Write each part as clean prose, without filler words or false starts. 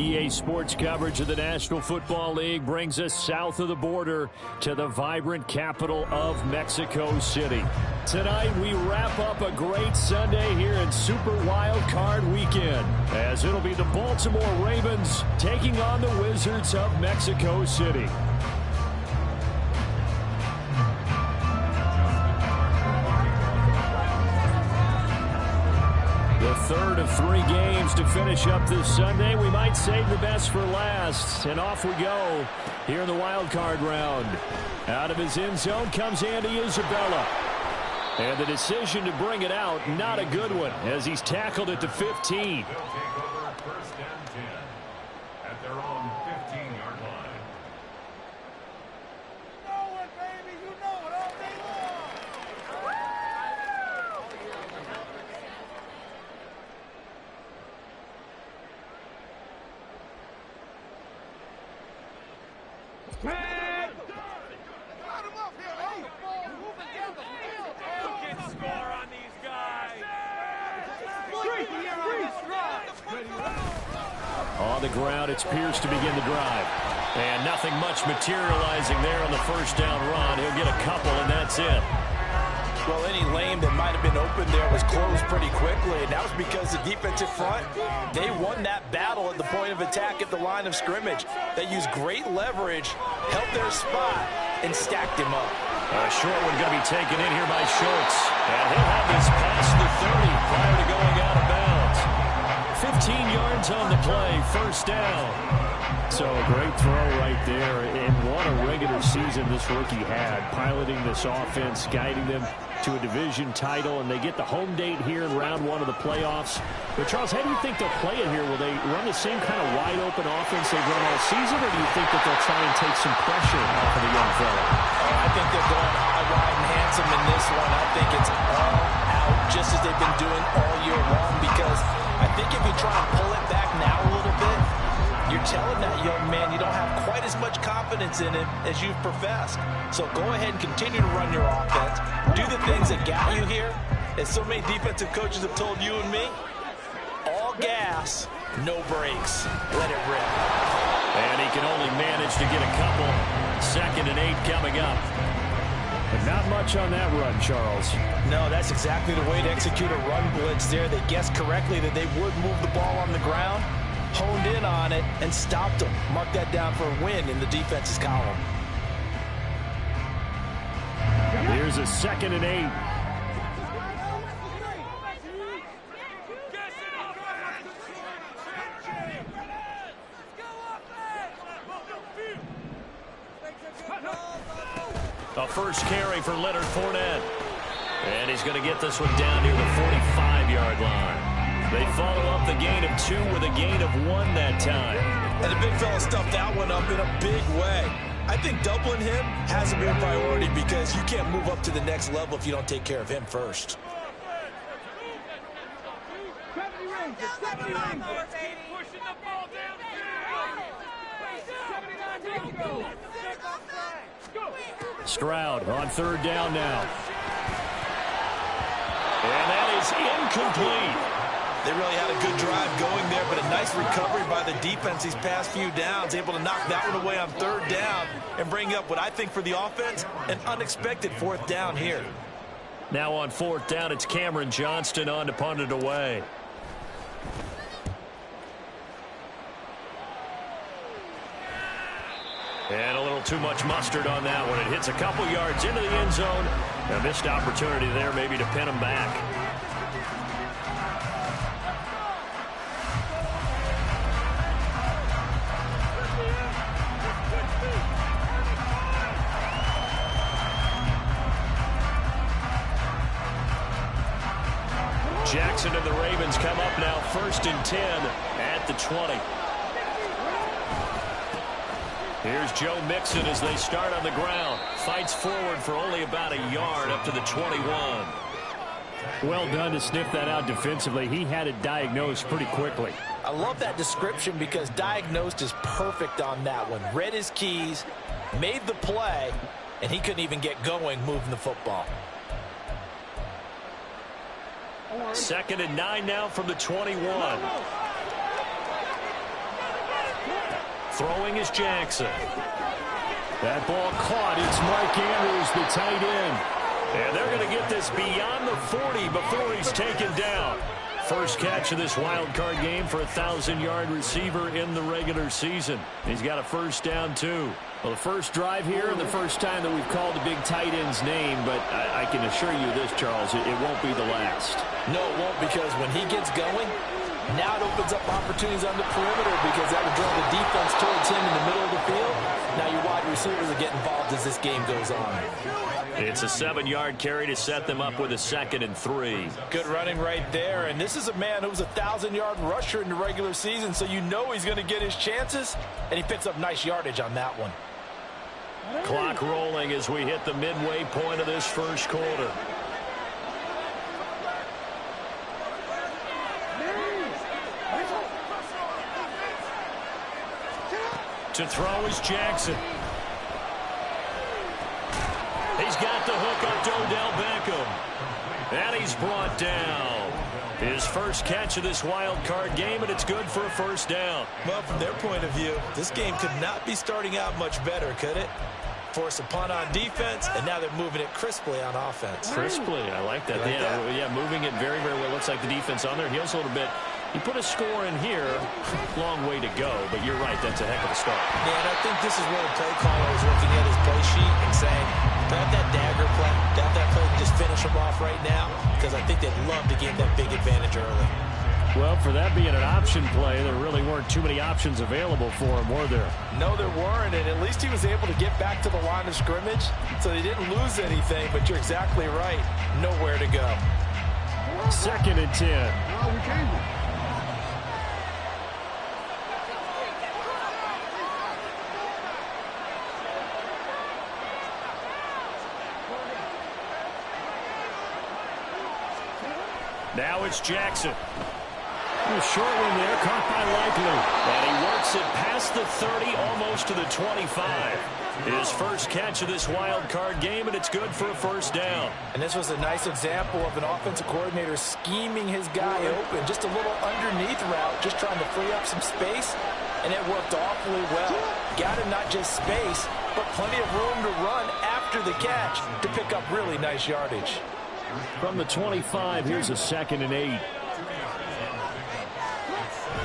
EA Sports coverage of the National Football League brings us south of the border to the vibrant capital of Mexico City. Tonight, we wrap up a great Sunday here in Super Wildcard Weekend, as it'll be the Baltimore Ravens taking on the Wizards of Mexico City. The third of 3 games to finish up this Sunday. We might save the best for last. And off we go here in the wild card round. Out of his end zone comes Andy Isabella. And the decision to bring it out, not a good one, as he's tackled at the 15. On the ground, it's Pierce to begin the drive. And nothing much materializing there on the first down run. He'll get a couple, and that's it. Well, any lane that might have been open there was closed pretty quickly, and that was because the defensive front, they won that battle at the point of attack at the line of scrimmage. They used great leverage, held their spot, and stacked him up. A short one going to be taken in here by Schultz. And he'll have this past the 30 prior to going out of bounds. 15 yards on the play, first down. So a great throw right there, and what a regular season this rookie had, piloting this offense, guiding them to a division title, and they get the home date here in round 1 of the playoffs. But Charles, how do you think they'll play it here? Will they run the same kind of wide-open offense they've run all season, or do you think that they'll try and take some pressure off of the young fella? I think they're going wide and handsome in this one. I think it's all out, just as they've been doing all year long, because I think if you try and pull it back now a little bit, you're telling that young man you don't have quite as much confidence in him as you've professed. So go ahead and continue to run your offense. Do the things that got you here. As so many defensive coaches have told you and me, all gas, no brakes. Let it rip. And he can only manage to get a couple. 2nd and 8 coming up. But not much on that run, Charles. No, that's exactly the way to execute a run blitz there. They guessed correctly that they would move the ball on the ground, honed in on it, and stopped them. Mark that down for a win in the defense's column. Here's a 2nd and 8. A first carry for Leonard Fournette. And he's going to get this one down near the 45-yard line. They follow up the gain of 2 with a gain of 1 that time. And the big fella stuffed that one up in a big way. I think doubling him has to be a priority because you can't move up to the next level if you don't take care of him first. Stroud on 3rd down now. And that is incomplete. They really had a good drive going there, but a nice recovery by the defense these past few downs, able to knock that one away on 3rd down and bring up what I think for the offense, an unexpected 4th down here. Now on 4th down, it's Cameron Johnston on to punt it away. And a little too much mustard on that one. It hits a couple yards into the end zone. A missed opportunity there maybe to pin him back. Jackson and the Ravens come up now 1st and 10 at the 20. Here's Joe Mixon as they start on the ground. Fights forward for only about a yard up to the 21. Well done to sniff that out defensively. He had it diagnosed pretty quickly. I love that description because diagnosed is perfect on that one. Read his keys, made the play, and he couldn't even get going moving the football. 2nd and 9 now from the 21. Throwing is Jackson. That ball caught. It's Mike Andrews, the tight end. And they're going to get this beyond the 40 before he's taken down. First catch of this wild card game for a 1,000-yard receiver in the regular season. He's got a first down, too. Well, the first drive here and the first time that we've called the big tight end's name, but I can assure you this, Charles, it won't be the last. No, it won't, because when he gets going, now it opens up opportunities on the perimeter because that would draw the defense towards him in the middle of the field. Now your wide receivers will get involved as this game goes on. It's a 7-yard carry to set them up with a 2nd and 3. Good running right there, and this is a man who was a 1,000-yard rusher in the regular season, so you know he's going to get his chances, and he picks up nice yardage on that one. Clock rolling as we hit the midway point of this first quarter. To throw is Jackson. He's got the hook up to Odell Beckham. And he's brought down. His first catch of this wild card game, and it's good for a first down. Well, from their point of view, this game could not be starting out much better, could it? Force a punt on defense, and now they're moving it crisply on offense. Crisply, I like that. Yeah, moving it very, very well. Looks like the defense on their heels a little bit. You put a score in here, long way to go, but you're right, that's a heck of a start. Yeah, and I think this is where the play caller is looking at his play sheet and saying, have that dagger play, have that play, just finish them off right now, because I think they'd love to gain that big advantage early. Well, for that being an option play, there really weren't too many options available for him, were there? No, there weren't, and at least he was able to get back to the line of scrimmage, so they didn't lose anything, but you're exactly right, nowhere to go. 2nd and 10. Now it's Jackson. A short one there, caught by Likely. And he works it past the 30, almost to the 25. His first catch of this wild card game, and it's good for a first down. And this was a nice example of an offensive coordinator scheming his guy open. Just a little underneath route, just trying to free up some space, and it worked awfully well. Got him not just space, but plenty of room to run after the catch to pick up really nice yardage. From the 25, here's a 2nd and 8.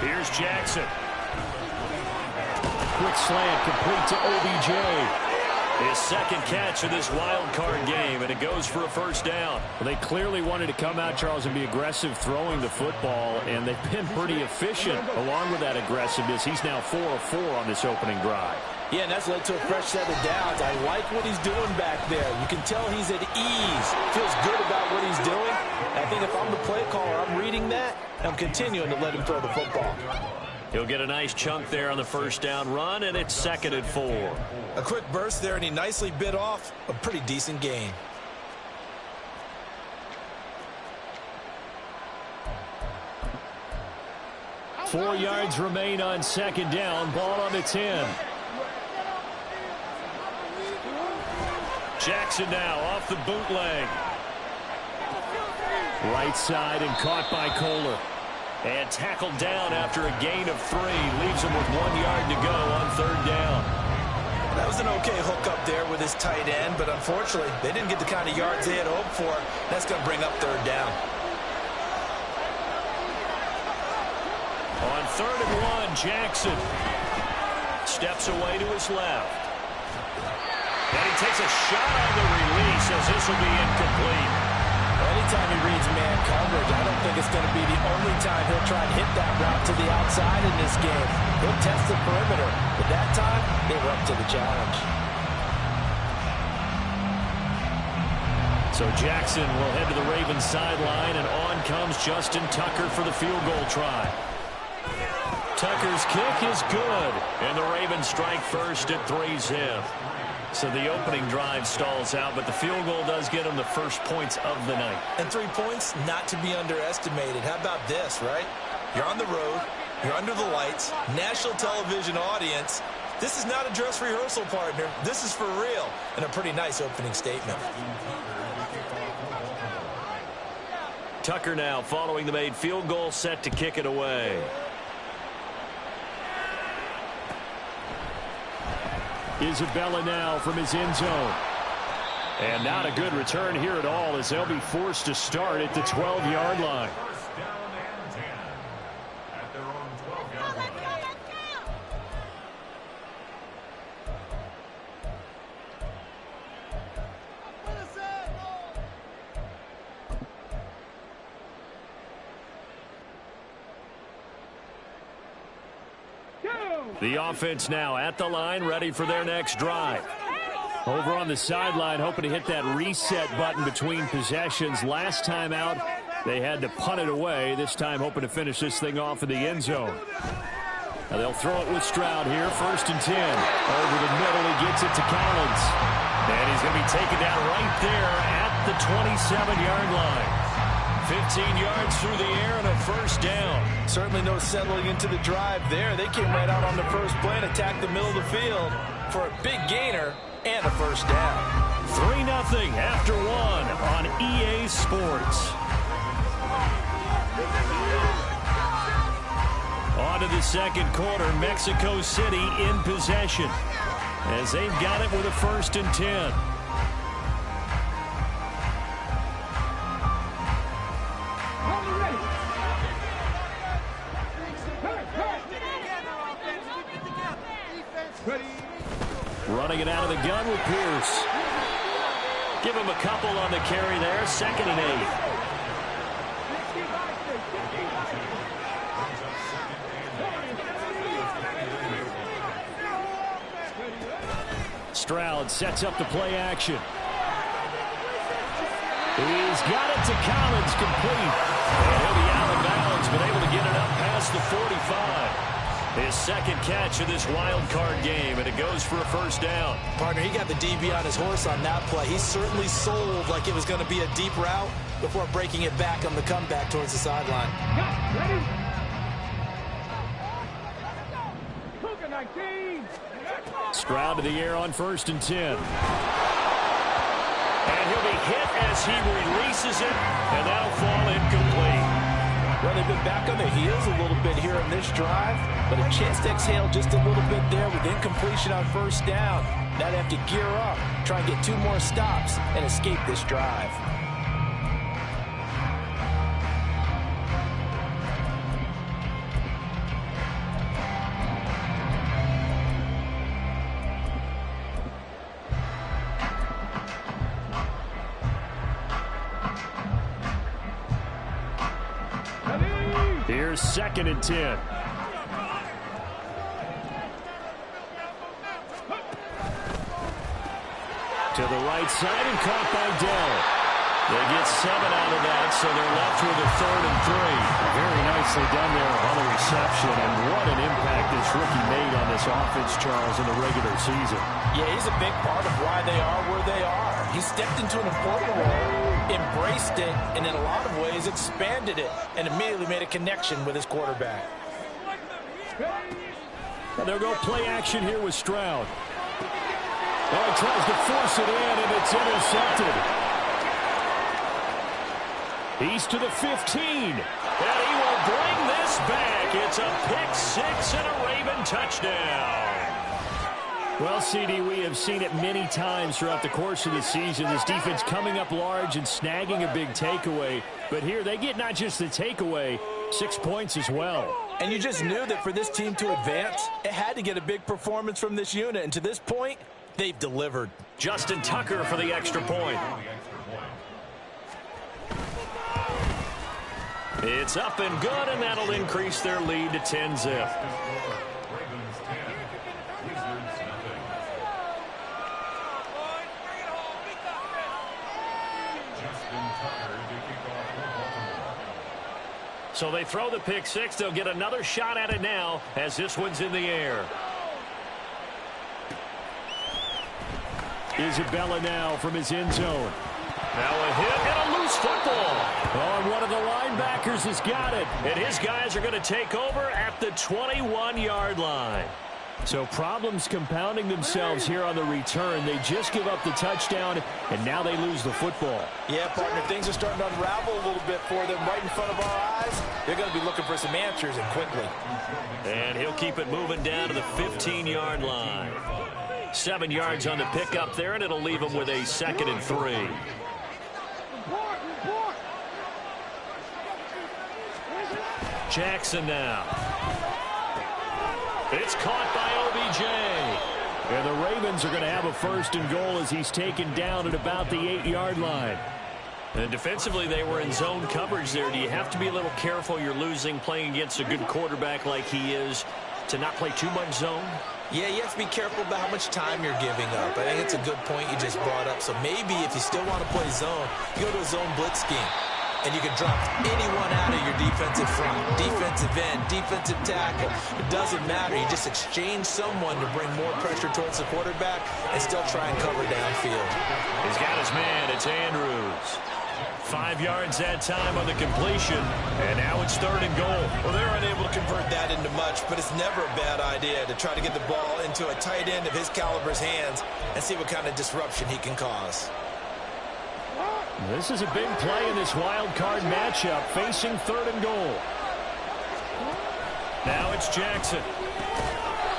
Here's Jackson. Quick slant complete to OBJ. His second catch of this wild card game, and it goes for a first down. Well, they clearly wanted to come out, Charles, and be aggressive throwing the football, and they've been pretty efficient along with that aggressiveness. He's now 4 of 4 on this opening drive. Yeah, and that's led to a fresh set of downs. I like what he's doing back there. You can tell he's at ease. Feels good about what he's doing. I think if I'm the play caller, I'm reading that, and I'm continuing to let him throw the football. He'll get a nice chunk there on the first down run, and it's 2nd and 4. A quick burst there, and he nicely bit off a pretty decent gain. Four yards remain on second down. Ball on the 10. Jackson now off the bootleg. Right side and caught by Kohler. And tackled down after a gain of 3. Leaves him with 1 yard to go on third down. That was an okay hookup there with his tight end, but unfortunately, they didn't get the kind of yards they had hoped for. That's going to bring up third down. On 3rd and 1, Jackson steps away to his left. And he takes a shot on the release as this will be incomplete. Anytime he reads man coverage, I don't think it's going to be the only time he'll try and hit that route to the outside in this game. He'll test the perimeter, but that time, they were up to the challenge. So Jackson will head to the Ravens sideline, and on comes Justin Tucker for the field goal try. Tucker's kick is good, and the Ravens strike first at 3-zip. So the opening drive stalls out, but the field goal does get them the first points of the night. And 3 points, not to be underestimated. How about this, right? You're on the road, you're under the lights, national television audience. This is not a dress rehearsal, partner. This is for real, and a pretty nice opening statement. Tucker now following the made field goal, set to kick it away. Isabella now from his end zone. And not a good return here at all, as they'll be forced to start at the 12-yard line. The offense now at the line, ready for their next drive. Over on the sideline, hoping to hit that reset button between possessions. Last time out, they had to punt it away. This time, hoping to finish this thing off in the end zone. Now they'll throw it with Stroud here, 1st and 10. Over the middle, he gets it to Collins. And he's going to be taken down right there at the 27-yard line. 15 yards through the air and a 1st down. Certainly no settling into the drive there. They came right out on the first play and attacked the middle of the field for a big gainer and a 1st down. 3-0 after 1 on EA Sports. On to the second quarter. Mexico City in possession as they've got it with a 1st and 10. Running it out of the gun with Pierce. Give him a couple on the carry there. 2nd and 8. Stroud sets up the play action. He's got it to Collins, complete. And he'll be out of bounds, but able to get it up past the 45. His 2nd catch of this wild card game, and it goes for a 1st down. Partner, he got the DB on his horse on that play. He certainly sold like it was going to be a deep route before breaking it back on the comeback towards the sideline. Stroud to the air on 1st and 10. And he'll be hit as he releases it, and that'll fall incomplete. Well, they've been back on their heels a little bit here in this drive, but a chance to exhale just a little bit there with incompletion on 1st down. Now they have to gear up, try and get 2 more stops, and escape this drive. Here's 2nd and 10. To the right side and caught by Dell. They get 7 out of that, so they're left with a 3rd and 3. Very nicely done there on the reception, and what an impact this rookie made on this offense, Charles, in the regular season. Yeah, he's a big part of why they are where they are. He stepped into an important role, embraced it, and in a lot of ways expanded it, and immediately made a connection with his quarterback. And they'll go play action here with Stroud. Oh, he tries to force it in, and it's intercepted. He's to the 15, and he will bring this back. It's a pick-6 and a Raven touchdown. Well, CD, we have seen it many times throughout the course of the season. This defense coming up large and snagging a big takeaway. But here they get not just the takeaway, 6 points as well. And you just knew that for this team to advance, it had to get a big performance from this unit. And to this point, they've delivered. Justin Tucker for the extra point. It's up and good, and that'll increase their lead to 10-zip. So they throw the pick-6. They'll get another shot at it now as this one's in the air. Isabella now from his end zone. Now a hit and a loose football. Oh, and one of the linebackers has got it. And his guys are going to take over at the 21-yard line. So problems compounding themselves here on the return. They just give up the touchdown, and now they lose the football. Yeah, partner, things are starting to unravel a little bit for them right in front of our eyes. They're going to be looking for some answers, and quickly. And he'll keep it moving down to the 15-yard line. 7 yards on the pickup there, and it'll leave them with a 2nd and 3. Jackson now. It's caught by OBJ. And the Ravens are going to have a 1st and goal as he's taken down at about the 8-yard line. And defensively, they were in zone coverage there. Do you have to be a little careful? You're losing playing against a good quarterback like he is to not play too much zone? Yeah, you have to be careful about how much time you're giving up. I think it's a good point you just brought up. So maybe if you still want to play zone, you go to a zone blitz scheme. And you can drop anyone out of your defensive front, defensive end, defensive tackle. It doesn't matter. You just exchange someone to bring more pressure towards the quarterback and still try and cover downfield. He's got his man. It's Andrews. 5 yards that time on the completion. And now it's 3rd and goal. Well, they're unable to convert that into much, but it's never a bad idea to try to get the ball into a tight end of his caliber's hands and see what kind of disruption he can cause. This is a big play in this wild card matchup, facing 3rd and goal. Now it's Jackson.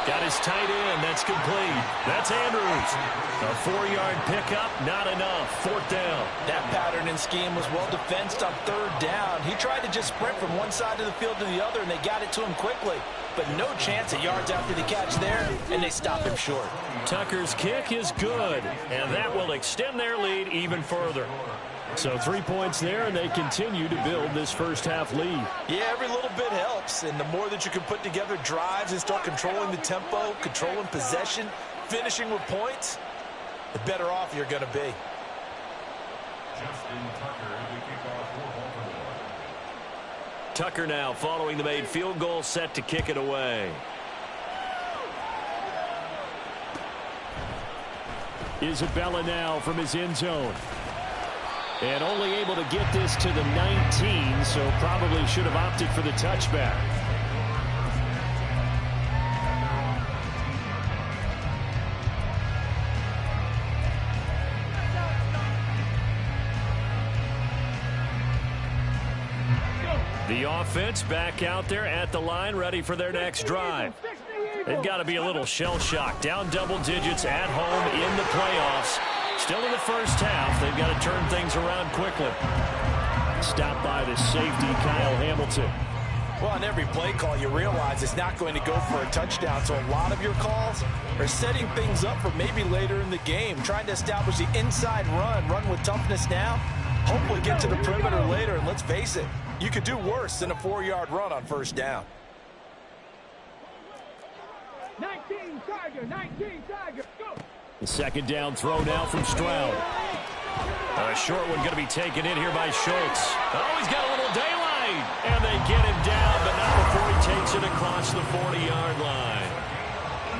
Got his tight end. That's complete. That's Andrews. A 4-yard pickup, not enough. 4th down. That pattern and scheme was well defensed on 3rd down. He tried to just sprint from one side of the field to the other, and they got it to him quickly. But no chance at yards after the catch there, and they stopped him short. Tucker's kick is good, and that will extend their lead even further. So 3 points there, and they continue to build this first-half lead. Yeah, every little bit helps, and the more that you can put together drives and start controlling the tempo, controlling possession, finishing with points, the better off you're going to be. Tucker now following the made field goal, set to kick it away. Isabella now from his end zone. And only able to get this to the 19, so probably should have opted for the touchback. The offense back out there at the line, ready for their next drive. They've got to be a little shell-shocked. Down double digits at home in the playoffs. Still in the first half, they've got to turn things around quickly. Stopped by the safety, Kyle Hamilton. Well, on every play call, you realize it's not going to go for a touchdown. So a lot of your calls are setting things up for maybe later in the game, trying to establish the inside run with toughness now, hopefully get to the perimeter later. And let's face it, you could do worse than a 4-yard run on 1st down. 19 Tiger, go! The 2nd down throw now from Stroud. A short one going to be taken in here by Schultz. Oh, he's got a little daylight. And they get him down, but not before he takes it across the 40-yard line.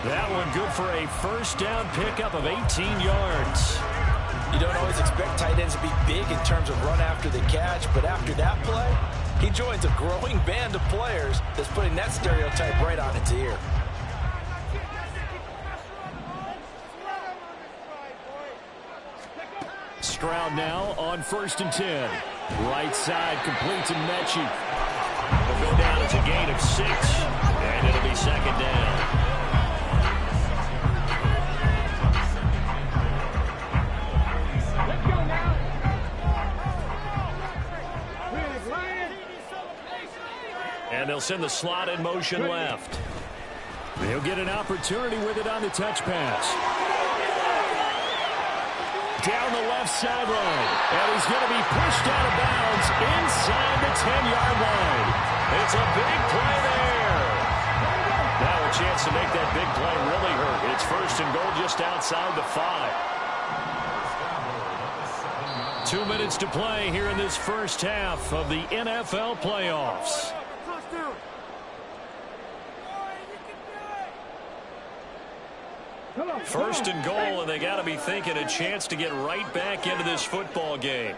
That one good for a 1st down pickup of 18 yards. You don't always expect tight ends to be big in terms of run after the catch, but after that play, he joins a growing band of players that's putting that stereotype right on its ear. Stroud now on 1st and 10. Right side completes and Mechie. Will go down as a gain of 6, and it'll be 2nd down. Let's go now. And they'll send the slot in motion left. They'll get an opportunity with it on the touch pass. Down the left sideline, and he's going to be pushed out of bounds inside the 10-yard line. It's a big play there. Now a chance to make that big play really hurt. It's 1st and goal just outside the 5. 2 minutes to play here in this first half of the NFL playoffs. First and goal, and they got to be thinking a chance to get right back into this football game.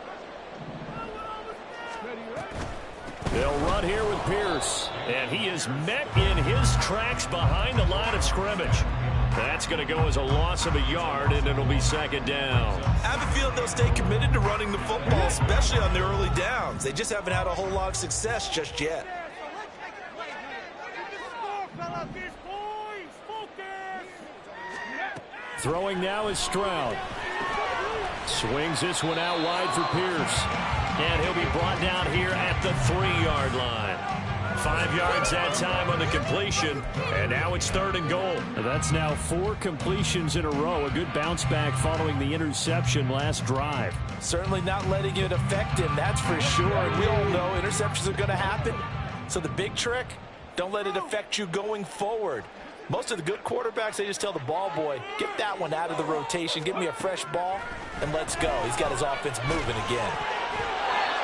They'll run here with Pierce, and he is met in his tracks behind the line of scrimmage. That's going to go as a loss of a yard, and it'll be 2nd down. I have a feeling they'll stay committed to running the football, especially on the early downs. They just haven't had a whole lot of success just yet. Throwing now is Stroud. Swings this one out wide for Pierce. And he'll be brought down here at the 3-yard line. 5 yards that time on the completion. And now it's 3rd and goal. That's now 4 completions in a row. A good bounce back following the interception last drive. Certainly not letting it affect him, that's for sure. And we all know interceptions are going to happen. So the big trick, don't let it affect you going forward. Most of the good quarterbacks, they just tell the ball boy, get that one out of the rotation, give me a fresh ball, and let's go. He's got his offense moving again.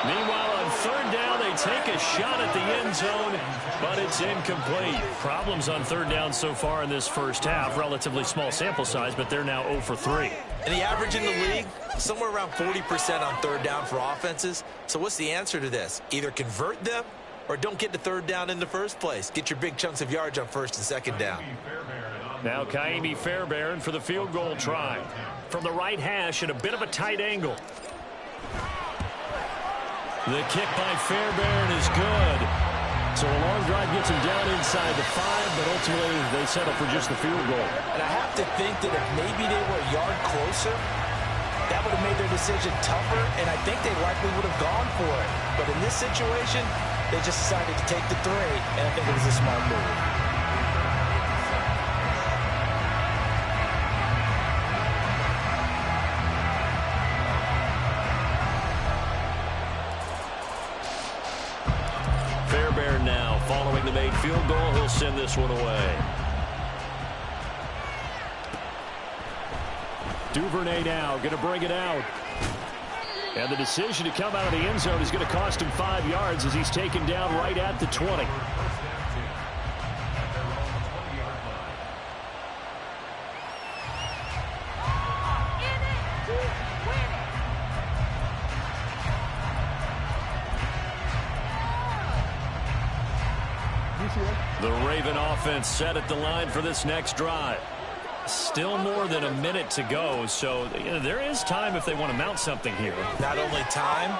Meanwhile, on 3rd down, they take a shot at the end zone, but it's incomplete. Problems on 3rd down so far in this first half. Relatively small sample size, but they're now 0 for 3. And the average in the league, somewhere around 40% on 3rd down for offenses. So what's the answer to this? Either convert them or don't get to 3rd down in the first place. Get your big chunks of yards on 1st and 2nd down. Now Kaimi Fairbairn for the field goal try. From the right hash at a bit of a tight angle. The kick by Fairbairn is good. So a long drive gets him down inside the 5, but ultimately they settle for just the field goal. And I have to think that if maybe they were a yard closer, that would have made their decision tougher, and I think they likely would have gone for it. But in this situation, they just decided to take the 3, and I think it was a smart move. Fairbairn now following the made field goal. He'll send this one away. Duvernay now going to bring it out. And the decision to come out of the end zone is going to cost him 5 yards as he's taken down right at the 20. The Raven offense set at the line for this next drive. Still more than a minute to go, so there is time if they want to mount something here. Not only time,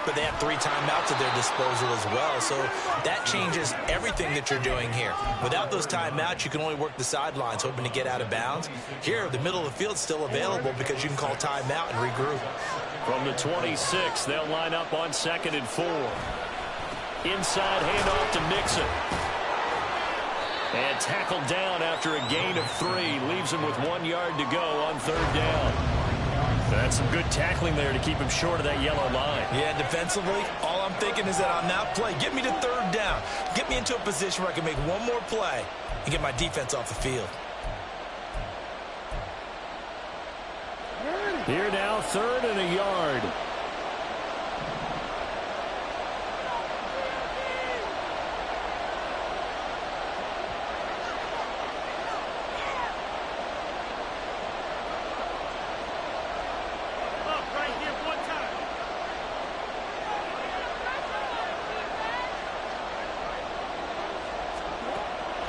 but they have 3 timeouts at their disposal as well. So that changes everything that you're doing here. Without those timeouts, you can only work the sidelines, hoping to get out of bounds. Here, the middle of the field is still available because you can call timeout and regroup. From the 26, they'll line up on 2nd and 4. Inside handoff to Mixon. And tackled down after a gain of 3. Leaves him with 1 yard to go on 3rd down. That's some good tackling there to keep him short of that yellow line. Yeah, defensively, all I'm thinking is that on that play, get me to 3rd down. Get me into a position where I can make one more play and get my defense off the field. Here now, 3rd and a yard.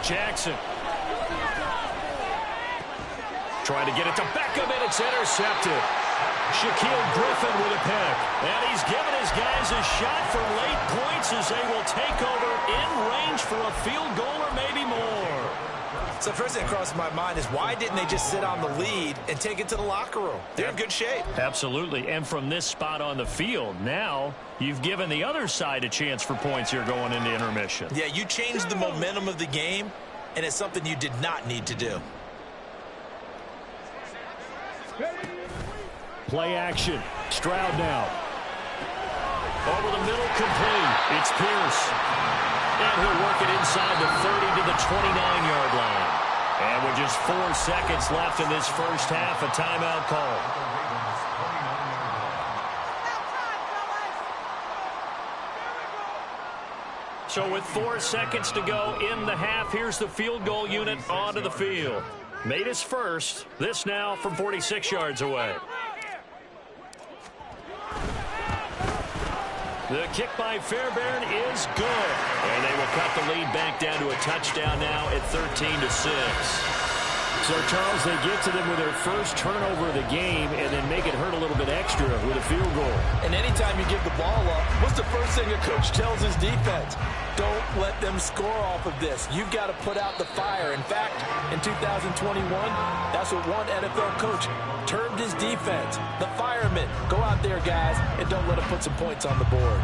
Jackson. Trying to get it to Beckham, and it's intercepted. Shaquille Griffin with a pick. And he's given his guys a shot for late points as they will take over in range for a field goal or maybe more. So first thing that crosses my mind is why didn't they just sit on the lead and take it to the locker room? They're in good shape. Absolutely. And from this spot on the field, now you've given the other side a chance for points here going into intermission. Yeah, you changed the momentum of the game, and it's something you did not need to do. Play action. Stroud now. Over the middle, complete. It's Pierce. And he'll work it inside the 30 to the 29-yard line. And with just 4 seconds left in this first half, a timeout call. So with 4 seconds to go in the half, here's the field goal unit onto the field. Made his first. This now from 46 yards away. The kick by Fairbairn is good. And they will cut the lead back down to a touchdown now at 13-6. So, Charles, they get to them with their first turnover of the game and then make it hurt a little bit extra with a field goal. And anytime you give the ball up, what's the first thing a coach tells his defense? Don't let them score off of this. You've got to put out the fire. In fact, in 2021, that's what one NFL coach termed his defense. The firemen. Go out there, guys, and don't let them put some points on the board.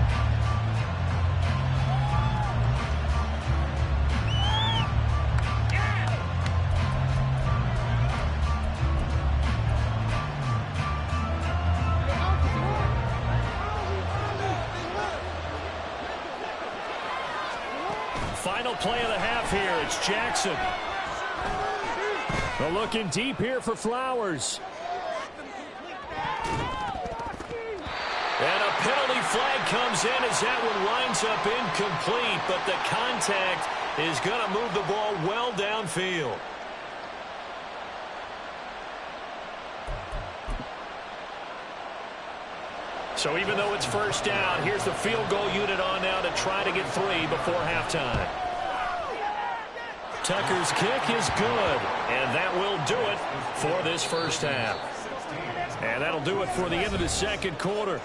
Final play of the half here. It's Jackson. They're looking deep here for Flowers. And a penalty flag comes in as that one winds up incomplete, but the contact is going to move the ball well downfield. So even though it's first down, here's the field goal unit on now to try to get 3 before halftime. Tucker's kick is good, and that will do it for this first half. And that'll do it for the end of the second quarter.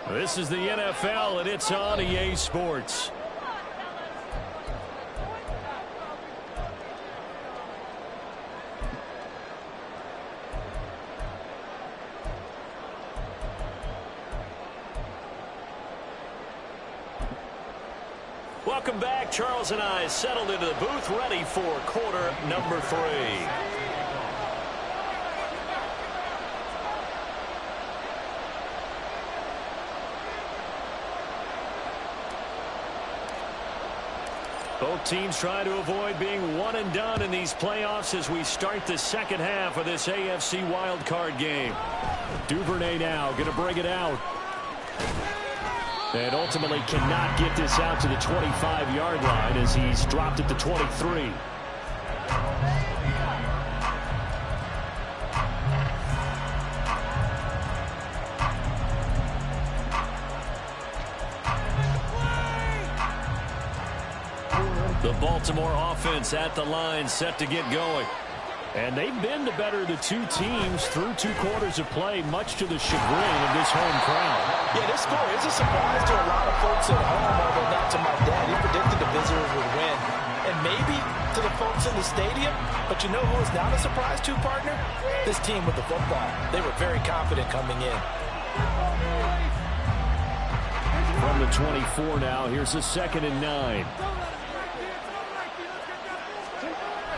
This is the NFL, and it's on EA Sports. Welcome back. Charles and I settled into the booth, ready for quarter number 3. Both teams trying to avoid being one and done in these playoffs as we start the second half of this AFC wildcard game. Duvernay now going to bring it out. And ultimately cannot get this out to the 25-yard line as he's dropped at the 23. The Baltimore offense at the line, set to get going. And they've been the better of the two teams through 2 quarters of play, much to the chagrin of this home crowd. Yeah, this score is a surprise to a lot of folks at home, although not to my dad. He predicted the visitors would win. And maybe to the folks in the stadium, but you know who is not a surprise to, partner? This team with the football. They were very confident coming in. From the 24 now, here's a 2nd and 9.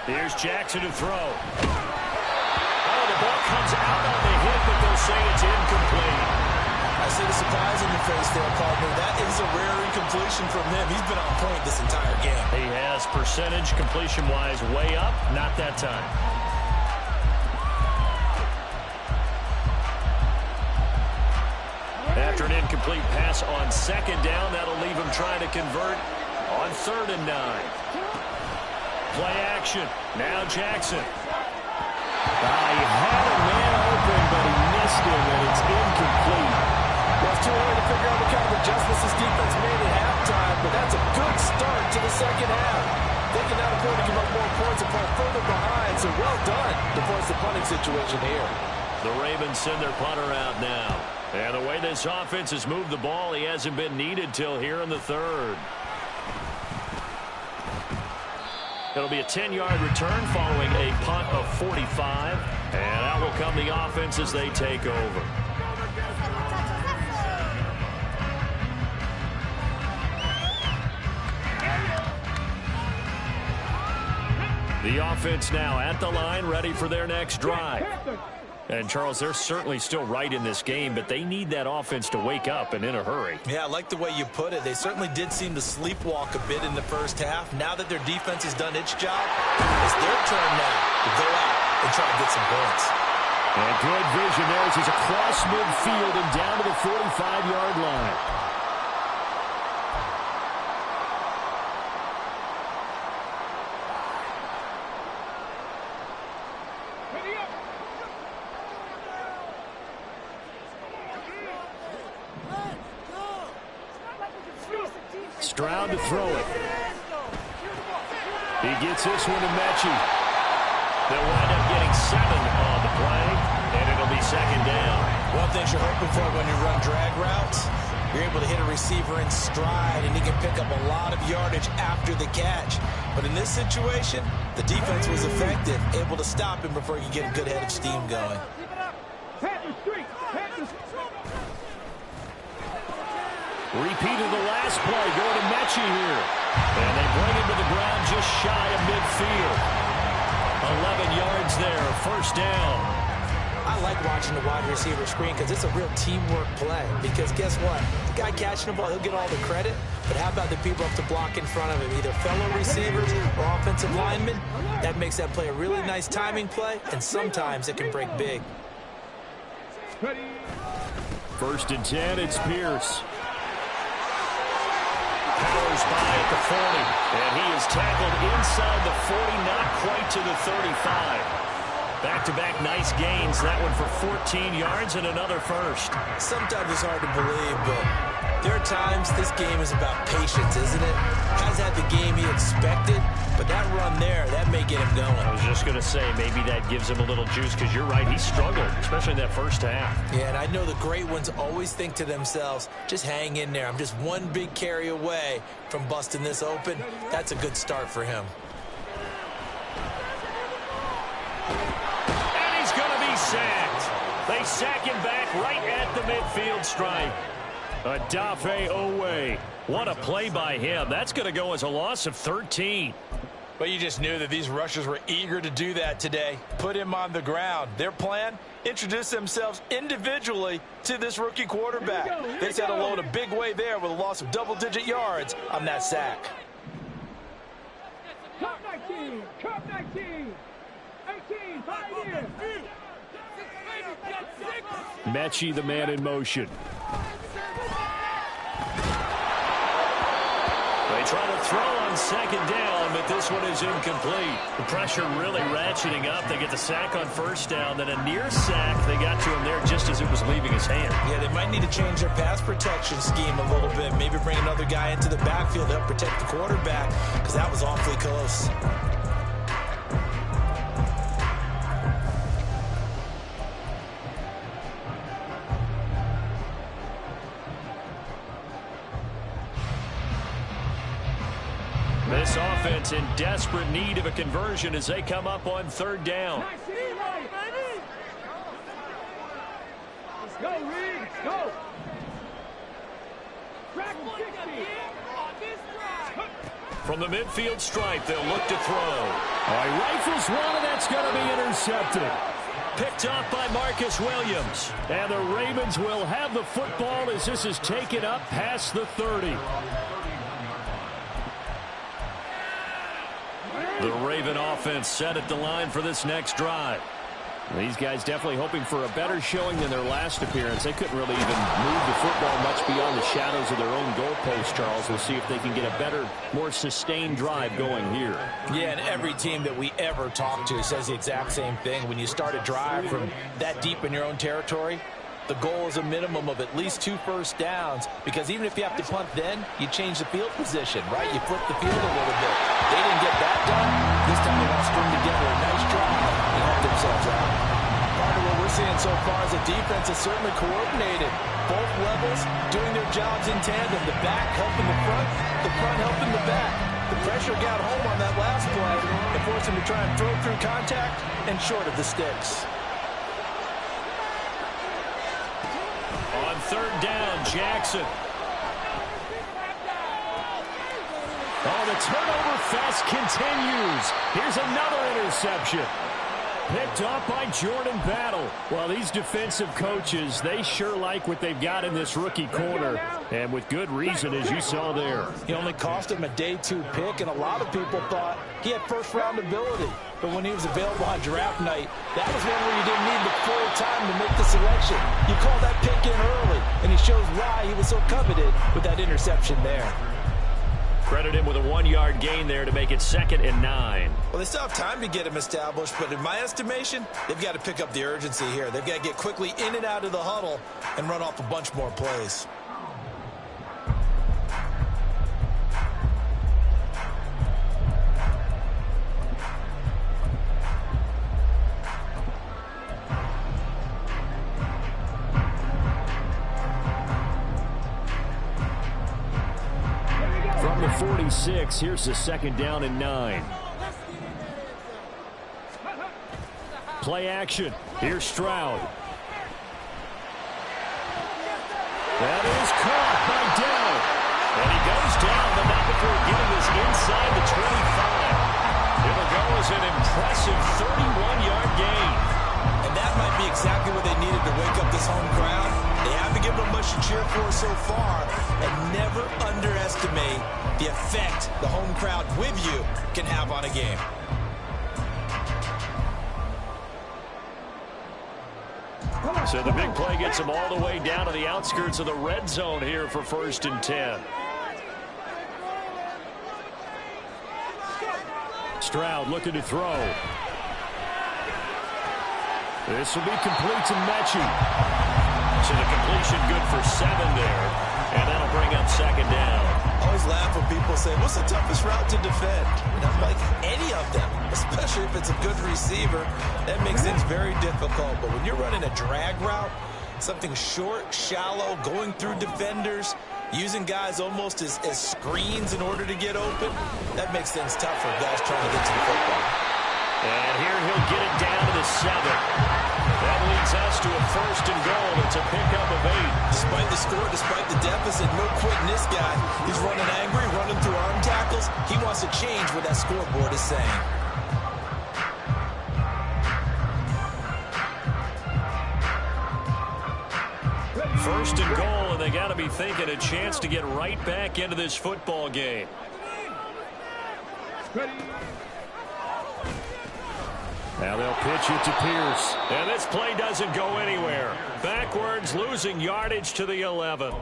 Here's Jackson to throw. Oh, the ball comes out on the hit, but they'll say it's incomplete. I see the surprise in your face there, partner. That is a rare incompletion from him. He's been on point this entire game. He has percentage completion-wise way up, not that time. After an incomplete pass on 2nd down, that'll leave him trying to convert on 3rd and 9. Play action. Now Jackson. He had a man open, but he missed him, and it's incomplete. Well, it's too early to figure out what kind of adjustments this defense made at halftime, but that's a good start to the second half. They can now afford to give up more points and fall further behind, so well done to force the punting situation here. The Ravens send their punter out now. And the way this offense has moved the ball, he hasn't been needed till here in the 3rd. It'll be a 10-yard return following a punt of 45. And out will come the offense as they take over. The offense now at the line, ready for their next drive. And, Charles, they're certainly still right in this game, but they need that offense to wake up and in a hurry. Yeah, I like the way you put it. They certainly did seem to sleepwalk a bit in the first half. Now that their defense has done its job, it's their turn now to go out and try to get some points. And good vision there as he's across midfield and down to the 45-yard line. Stroud to throw it. He gets this one to Mechie. They'll wind up getting second down. One thing you're hoping for when you run drag routes, you're able to hit a receiver in stride, and he can pick up a lot of yardage after the catch. But in this situation, the defense was effective, able to stop him before he could get a good head of steam going. Repeat of the last play, going to Mechie here. And they bring him to the ground just shy of midfield. 11 yards there, first down. I like watching the wide receiver screen because it's a real teamwork play. Because guess what? The guy catching the ball, he'll get all the credit. But how about the people up to block in front of him? Either fellow receivers or offensive linemen. That makes that play a really nice timing play. And sometimes it can break big. First and 10, it's Pierce. Powers by at the 40. And he is tackled inside the 40, not quite to the 35. Back-to-back nice gains. That one for 14 yards and another first. Sometimes it's hard to believe, but there are times this game is about patience, isn't it? Has had the game he expected, but that run there, that may get him going. I was just going to say, maybe that gives him a little juice because you're right, he struggled, especially in that first half. Yeah, and I know the great ones always think to themselves, just hang in there. I'm just one big carry away from busting this open. That's a good start for him. Sacked. They sack him back right at the midfield stripe. Adafe Owe. What a play by him. That's going to go as a loss of 13. But you just knew that these rushers were eager to do that today. Put him on the ground. Their plan, introduce themselves individually to this rookie quarterback. They set a load a big way there with a loss of double-digit yards on that sack. Cup 19, Cup 19, 18, 5 years. Mechie, the man in motion. They try to throw on second down, but this one is incomplete. The pressure really ratcheting up. They get the sack on first down, then a near sack. They got to him there just as it was leaving his hand. Yeah, they might need to change their pass protection scheme a little bit. Maybe bring another guy into the backfield to help protect the quarterback, because that was awfully close. This offense in desperate need of a conversion as they come up on third down. Let's go, Reed. Go. From the midfield stripe, they'll look to throw. All right, rifles one, and that's going to be intercepted. Picked off by Marcus Williams. And the Ravens will have the football as this is taken up past the 30. The Raven offense set at the line for this next drive. These guys definitely hoping for a better showing than their last appearance. They couldn't really even move the football much beyond the shadows of their own goalpost, Charles. We'll see if they can get a better, more sustained drive going here. Yeah, and every team that we ever talk to says the exact same thing. When you start a drive from that deep in your own territory, the goal is a minimum of at least 2 first downs, because even if you have to punt then, you change the field position, right? You flip the field a little bit. They didn't get that done. This time they want to string together a nice drive and help themselves out. Part of what we're seeing so far is the defense is certainly coordinated. Both levels doing their jobs in tandem. The back helping the front helping the back. The pressure got home on that last play and forced him to try and throw through contact and short of the sticks. On third down, Jackson. Oh, the turnover fest continues. Here's another interception. Picked off by Jordan Battle. Well, these defensive coaches, they sure like what they've got in this rookie corner. And with good reason, as you saw there. He only cost him a day 2 pick, and a lot of people thought he had first-round ability. But when he was available on draft night, that was one where you didn't need the full time to make the selection. You called that pick in early, and he shows why he was so coveted with that interception there. Credit him with a 1-yard gain there to make it 2nd and 9. Well, they still have time to get him established, but in my estimation, they've got to pick up the urgency here. They've got to get quickly in and out of the huddle and run off a bunch more plays. and 6. Here's the 2nd down and 9. Play action. Here's Stroud. That is caught by Dell. And he goes down, but not before getting this inside the 25. It'll go as an impressive 31-yard gain. And that might be exactly what they needed to wake up this home crowd. They haven't given them much to cheer for so far. And never underestimate the effect the home crowd with you can have on a game. So the big play gets them all the way down to the outskirts of the red zone here for 1st and 10. Stroud looking to throw. This will be complete to Mechie. So the completion good for 7 there. And that'll bring up 2nd down. I always laugh when people say, what's the toughest route to defend? And I'm like, any of them, especially if it's a good receiver. That makes things very difficult. But when you're running a drag route, something short, shallow, going through defenders, using guys almost as screens in order to get open, that makes things tough for guys trying to get to the football. And here he'll get it down to the 7. That leads us to a 1st and goal. It's a pickup of 8. Despite the score, despite the deficit, no quitting this guy. He's running angry, running through arm tackles. He wants to change what that scoreboard is saying. First and goal, and they got to be thinking a chance to get right back into this football game. Now they'll pitch it to Pierce. And this play doesn't go anywhere. Backwards, losing yardage to the 11.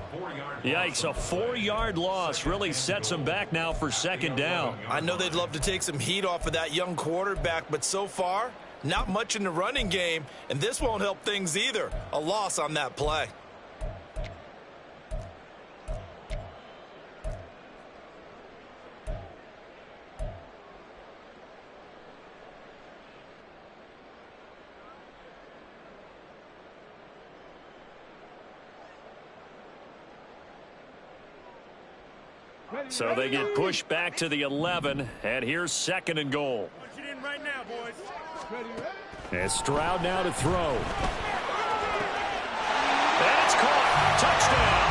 Yikes, a 4-yard loss really sets them back now for 2nd down. I know they'd love to take some heat off of that young quarterback, but so far, not much in the running game, and this won't help things either. A loss on that play. So they get pushed back to the 11, and here's 2nd and goal. And Stroud now to throw. And it's caught. Touchdown.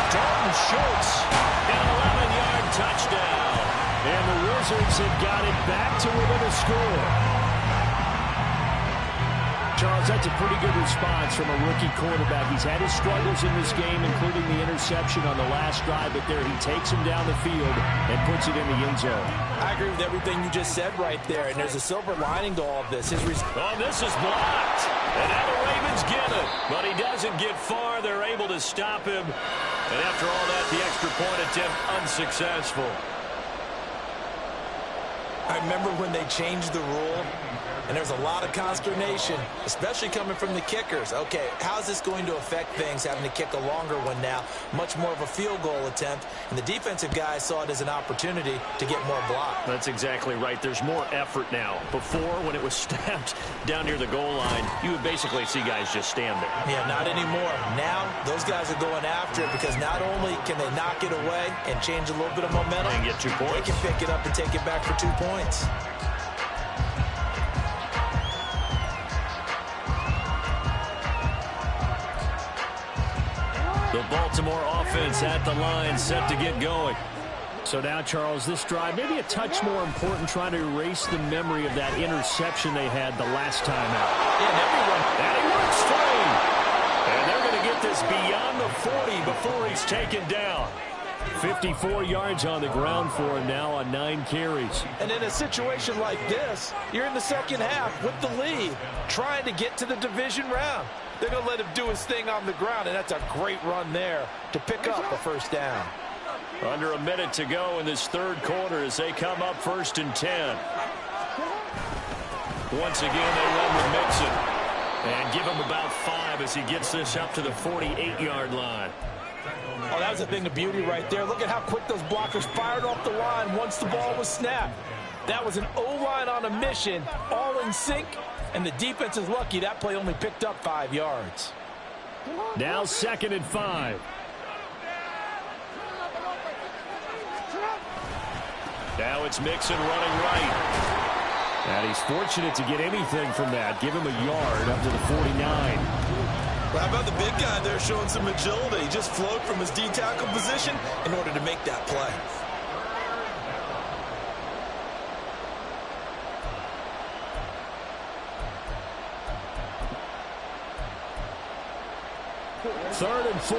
Dalton Schultz, an 11-yard touchdown. And the Wizards have got it back to within a score. Charles, that's a pretty good response from a rookie quarterback. He's had his struggles in this game, including the interception on the last drive, but there he takes him down the field and puts it in the end zone. I agree with everything you just said right there, and there's a silver lining to all of this. This is blocked, and now the Ravens get it, but he doesn't get far. They're able to stop him, and after all that, the extra point attempt unsuccessful. I remember when they changed the rule, and there's a lot of consternation, especially coming from the kickers. Okay, how's this going to affect things, having to kick a longer one now? Much more of a field goal attempt, and the defensive guys saw it as an opportunity to get more block. That's exactly right. There's more effort now. Before, when it was snapped down near the goal line, you would basically see guys just stand there. Yeah, not anymore. Now, those guys are going after it because not only can they knock it away and change a little bit of momentum, and get 2 points. They can pick it up and take it back for 2 points. The Baltimore offense at the line, set to get going. So now, Charles, this drive, maybe a touch more important, trying to erase the memory of that interception they had the last time out. And he works free. And they're going to get this beyond the 40 before he's taken down. 54 yards on the ground for him now on 9 carries. And in a situation like this, you're in the second half with the lead, trying to get to the division round. They're going to let him do his thing on the ground, and that's a great run there to pick up a 1st down. Under a minute to go in this 3rd quarter as they come up 1st and 10. Once again, they run with Mixon. And give him about 5 as he gets this up to the 48-yard line. Oh, that was a thing of beauty right there. Look at how quick those blockers fired off the line once the ball was snapped. That was an O-line on a mission, all in sync, and the defense is lucky that play only picked up 5 yards. Now 2nd and 5. Now it's Mixon running right. And he's fortunate to get anything from that. Give him a yard up to the 49. Well, how about the big guy there showing some agility? He just flowed from his D-tackle position in order to make that play. Third and 4.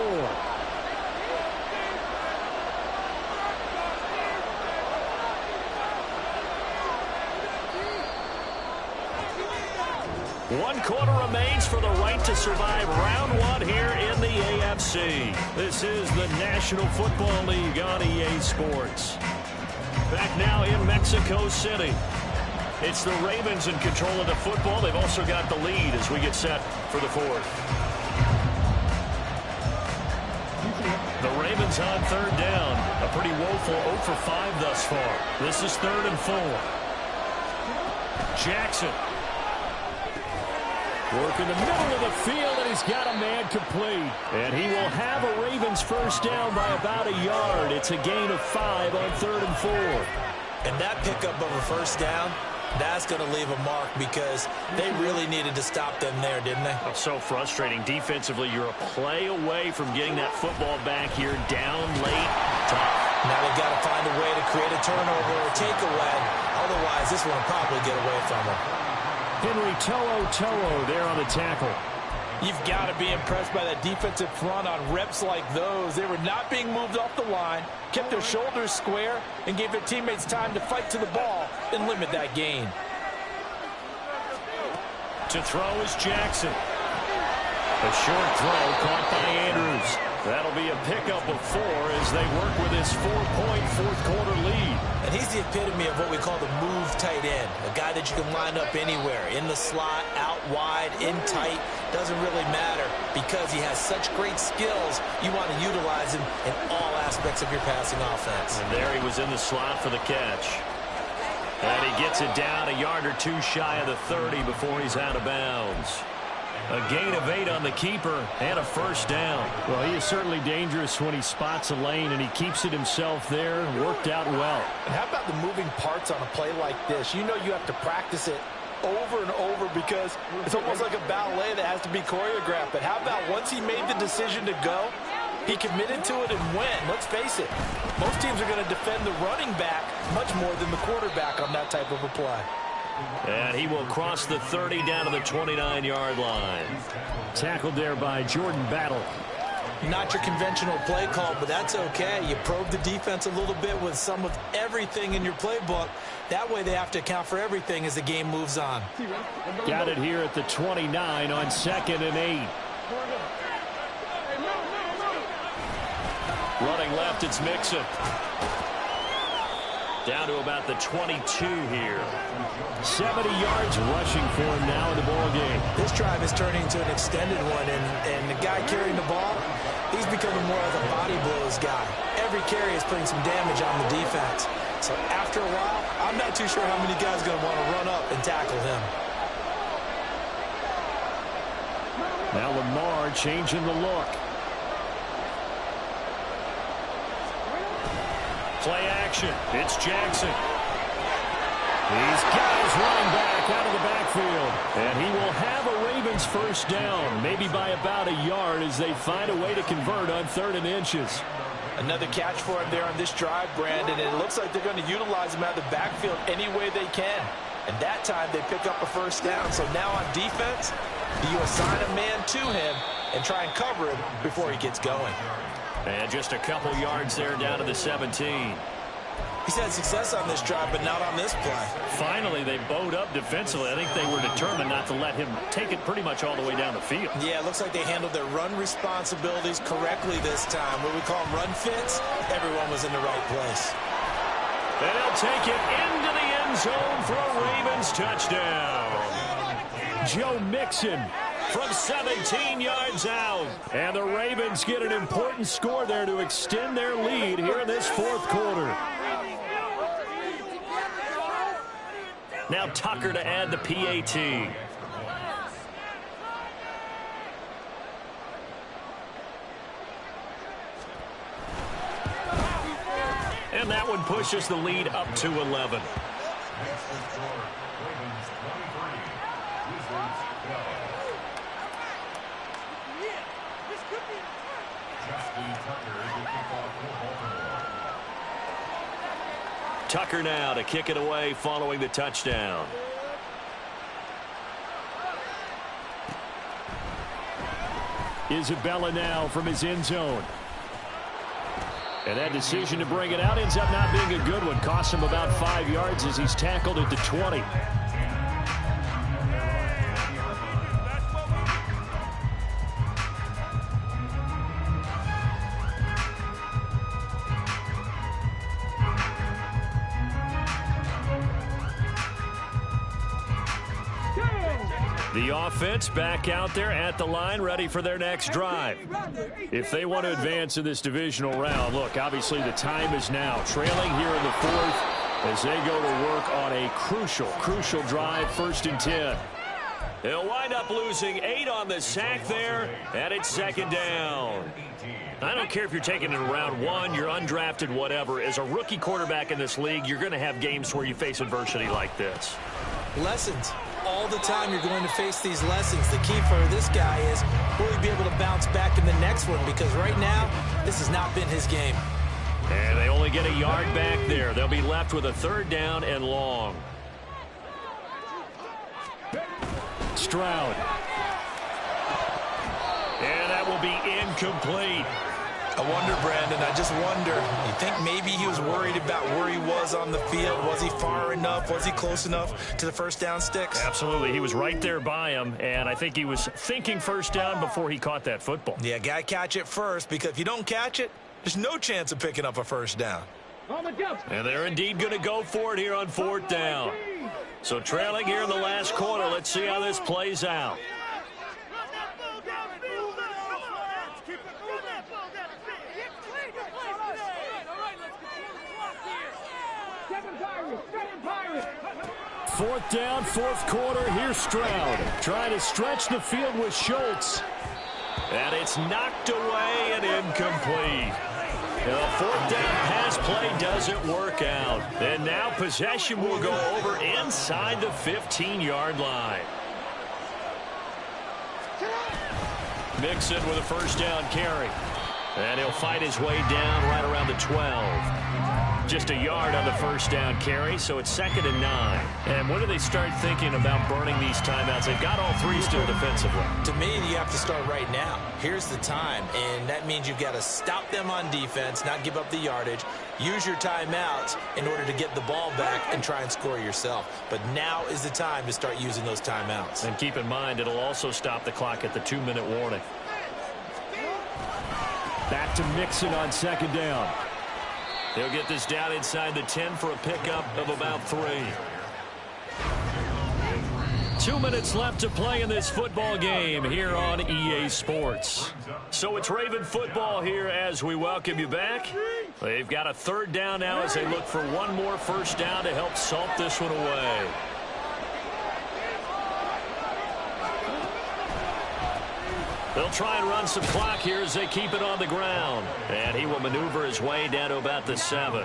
One quarter remains for the right to survive round one here in the AFC. This is the National Football League on EA Sports. Back now in Mexico City. It's the Ravens in control of the football. They've also got the lead as we get set for the fourth. The Ravens on third down. A pretty woeful 0 for 5 thus far. This is 3rd and 4. Jackson. Work in the middle of the field, and he's got a man complete. And he will have a Ravens first down by about a yard. It's a gain of 5 on 3rd and 4. And that pickup of a first down, that's going to leave a mark because they really needed to stop them there, didn't they? It's so frustrating. Defensively, you're a play away from getting that football back here down late. Tough. Now they've got to find a way to create a turnover or a takeaway. Otherwise, this one will probably get away from them. Henry To'o there on the tackle. You've got to be impressed by that defensive front on reps like those. They were not being moved off the line, kept their shoulders square, and gave their teammates time to fight to the ball and limit that gain. To throw is Jackson. A short throw caught by Andrews. That'll be a pickup of 4 as they work with this 4-point fourth-quarter lead. And he's the epitome of what we call the move tight end, a guy that you can line up anywhere, in the slot, out wide, in tight, doesn't really matter because he has such great skills. You want to utilize him in all aspects of your passing offense. And there he was in the slot for the catch. And he gets it down a yard or 2 shy of the 30 before he's out of bounds. A gain of 8 on the keeper and a first down. Well, he is certainly dangerous when he spots a lane and he keeps it himself there. Worked out well. And how about the moving parts on a play like this? You know you have to practice it over and over because it's almost like a ballet that has to be choreographed. But how about once he made the decision to go, he committed to it and went. Let's face it, most teams are going to defend the running back much more than the quarterback on that type of a play. And he will cross the 30 down to the 29-yard line. Tackled there by Jordan Battle. Not your conventional play call, but that's okay. You probe the defense a little bit with some of everything in your playbook. That way they have to account for everything as the game moves on. Got it here at the 29 on 2nd and 8. Running left, it's Mixon. Down to about the 22 here. 70 yards rushing for him now in the ball game. This drive is turning into an extended one, and the guy carrying the ball, he's becoming more of a body blows guy. Every carry is putting some damage on the defense. So after a while, I'm not too sure how many guys are going to want to run up and tackle him. Now Lamar changing the look. Play action. It's Jackson. He's got his running back out of the backfield. And he will have a Ravens first down, maybe by about a yard as they find a way to convert on 3rd and inches. Another catch for him there on this drive, Brandon, and it looks like they're going to utilize him out of the backfield any way they can. And that time they pick up a first down. So now on defense, do you assign a man to him and try and cover him before he gets going? And just a couple yards there down to the 17. He's had success on this drive, but not on this play. Finally, they bowed up defensively. I think they were determined not to let him take it pretty much all the way down the field. Yeah, it looks like they handled their run responsibilities correctly this time. What we call them run fits, everyone was in the right place. And he'll take it into the end zone for a Ravens touchdown. Joe Mixon from 17 yards out. And the Ravens get an important score there to extend their lead here in this 4th quarter. Now Tucker to add the PAT. And And that one pushes the lead up to 11. Tucker now to kick it away following the touchdown. Isabella now from his end zone. And that decision to bring it out ends up not being a good one. Costs him about 5 yards as he's tackled at the 20. The offense back out there at the line, ready for their next drive. If they want to advance in this divisional round, look, obviously the time is now. Trailing here in the fourth as they go to work on a crucial drive, 1st and 10. They'll wind up losing 8 on the sack there, and it's 2nd down. I don't care if you're taking it in round 1, you're undrafted, whatever. As a rookie quarterback in this league, you're going to have games where you face adversity like this. Lessons. All the time you're going to face these lessons. The key for this guy is, will he be able to bounce back in the next one? Because right now, this has not been his game. And they only get a yard back there. They'll be left with a 3rd down and long. Stroud. And that will be incomplete. I wonder, Brandon, I just wonder, you think maybe he was worried about where he was on the field? Was he far enough? Was he close enough to the 1st down sticks? Absolutely. He was right there by him, and I think he was thinking 1st down before he caught that football. Yeah, got to catch it first, because if you don't catch it, there's no chance of picking up a 1st down. And they're indeed going to go for it here on 4th down. So trailing here in the last quarter, let's see how this plays out. Fourth down, 4th quarter. Here's Stroud trying to stretch the field with Schultz. And it's knocked away and incomplete. The 4th down pass play doesn't work out. And now possession will go over inside the 15-yard line. Mixon with a 1st down carry. And he'll fight his way down right around the 12. Just a yard on the 1st down carry, so it's 2nd and 9. And when do they start thinking about burning these timeouts? They've got all 3 still defensively. To me, you have to start right now. Here's the time, and that means you've got to stop them on defense, not give up the yardage, use your timeouts in order to get the ball back and try and score yourself. But now is the time to start using those timeouts. And keep in mind, it'll also stop the clock at the 2-minute warning. Back to Mixon on 2nd down. They'll get this down inside the 10 for a pickup of about 3. 2 minutes left to play in this football game here on EA Sports. So it's Raven football here as we welcome you back. They've got a 3rd down now as they look for one more 1st down to help salt this one away. They'll try and run some clock here as they keep it on the ground. And he will maneuver his way down to about the 7.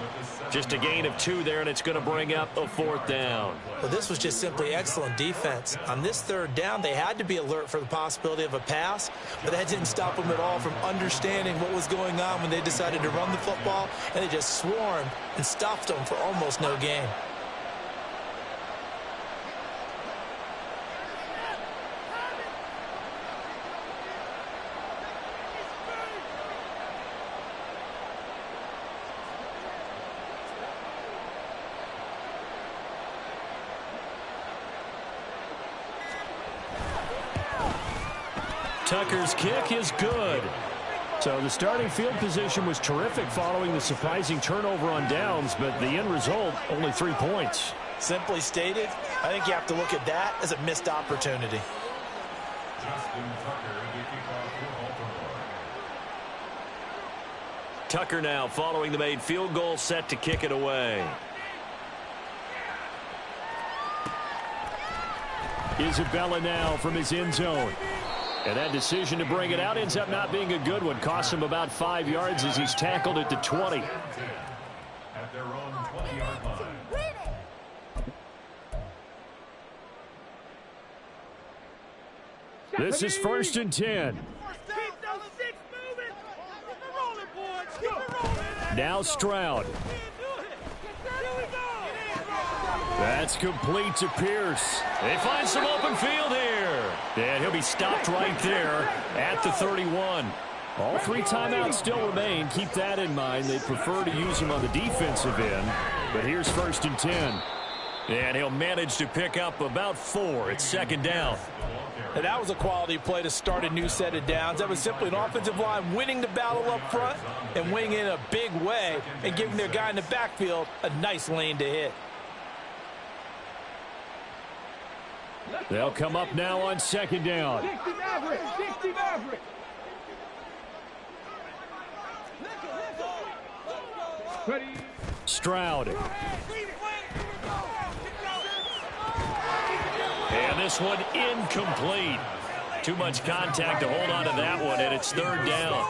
Just a gain of 2 there, and it's going to bring up a 4th down. Well, this was just simply excellent defense. On this 3rd down, they had to be alert for the possibility of a pass, but that didn't stop them at all from understanding what was going on when they decided to run the football, and they just swarmed and stuffed them for almost no gain. Tucker's kick is good. So the starting field position was terrific following the surprising turnover on downs, but the end result, only 3 points. Simply stated, I think you have to look at that as a missed opportunity. Tucker now following the made field goal, set to kick it away. Isabella now from his end zone. And that decision to bring it out ends up not being a good one. Costs him about 5 yards as he's tackled at the 20. This is 1st and 10. Keep those sticks moving. Keep it rolling, boys. Keep it rolling. Now Stroud. That's complete to Pierce. They find some open field here. And he'll be stopped right there at the 31. All 3 timeouts still remain. Keep that in mind. They prefer to use them on the defensive end. But here's 1st and 10. And he'll manage to pick up about 4. It's 2nd down. And that was a quality play to start a new set of downs. That was simply an offensive line winning the battle up front and winning in a big way and giving their guy in the backfield a nice lane to hit. They'll come up now on 2nd down. 60 Maverick. 60 Maverick. Ready. Stroud. And this one incomplete. Too much contact to hold on to that one, and it's 3rd down.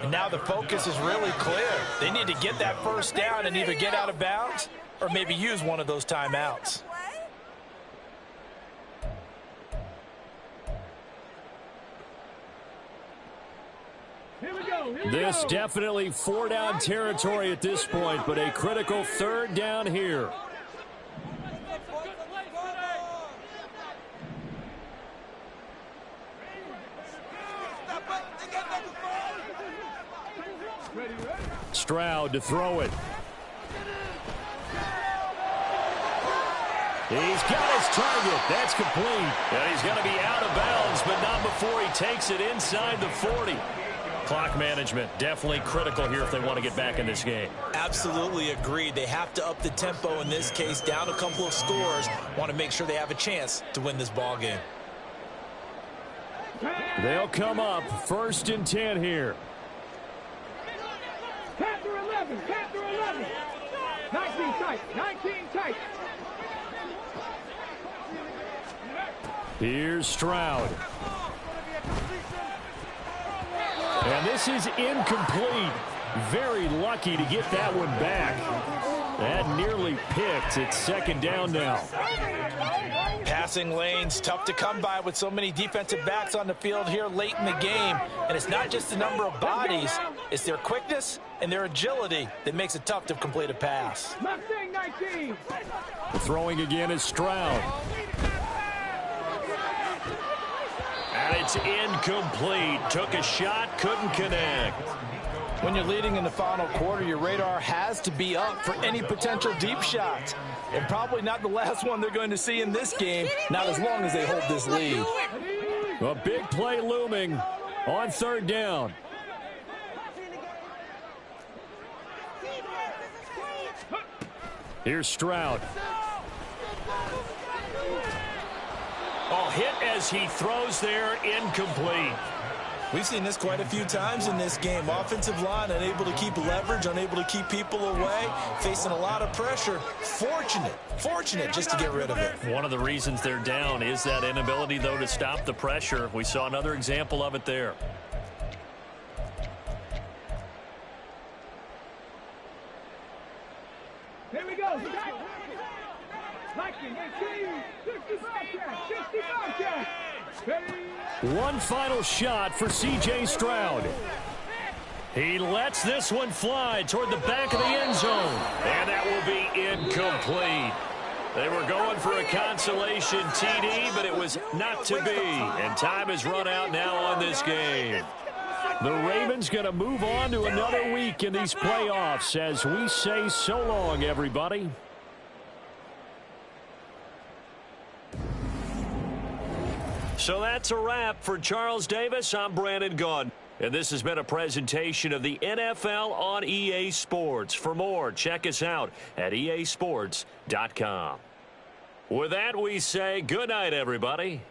And now the focus is really clear. They need to get that 1st down and either get out of bounds or maybe use one of those timeouts. This definitely 4-down territory at this point, but a critical 3rd down here. Stroud to throw it. He's got his target. That's complete. And he's going to be out of bounds, but not before he takes it inside the 40. Clock management definitely critical here if they want to get back in this game. Absolutely agreed. They have to up the tempo in this case, down a couple of scores. Want to make sure they have a chance to win this ball game. They'll come up 1st and 10 here. Panther 11. Panther 11. 19 tight. 19 tight. Here's Stroud. And this is incomplete. Very lucky to get that one back. That nearly picked. It's 2nd down now. Passing lanes, tough to come by with so many defensive backs on the field here late in the game. And it's not just the number of bodies, it's their quickness and their agility that makes it tough to complete a pass. Mustang 19. The throwing again is Stroud. And it's incomplete. Took a shot, couldn't connect. When you're leading in the final quarter, your radar has to be up for any potential deep shots. And probably not the last one they're going to see in this game, not as long as they hold this lead. A big play looming on 3rd down. Here's Stroud. Oh, hit as he throws there, incomplete. We've seen this quite a few times in this game. Offensive line unable to keep leverage, unable to keep people away, facing a lot of pressure. Fortunate just to get rid of it. One of the reasons they're down is that inability, though, to stop the pressure. We saw another example of it there. Here we go. Viking 18. 65 catch. 65 catch. Ready. One final shot for C.J. Stroud. He lets this one fly toward the back of the end zone. And that will be incomplete. They were going for a consolation TD, but it was not to be. And time has run out now on this game. The Ravens going to move on to another week in these playoffs as we say so long, everybody. So that's a wrap for Charles Davis. I'm Brandon Gunn. And this has been a presentation of the NFL on EA Sports. For more, check us out at easports.com. With that, we say good night, everybody.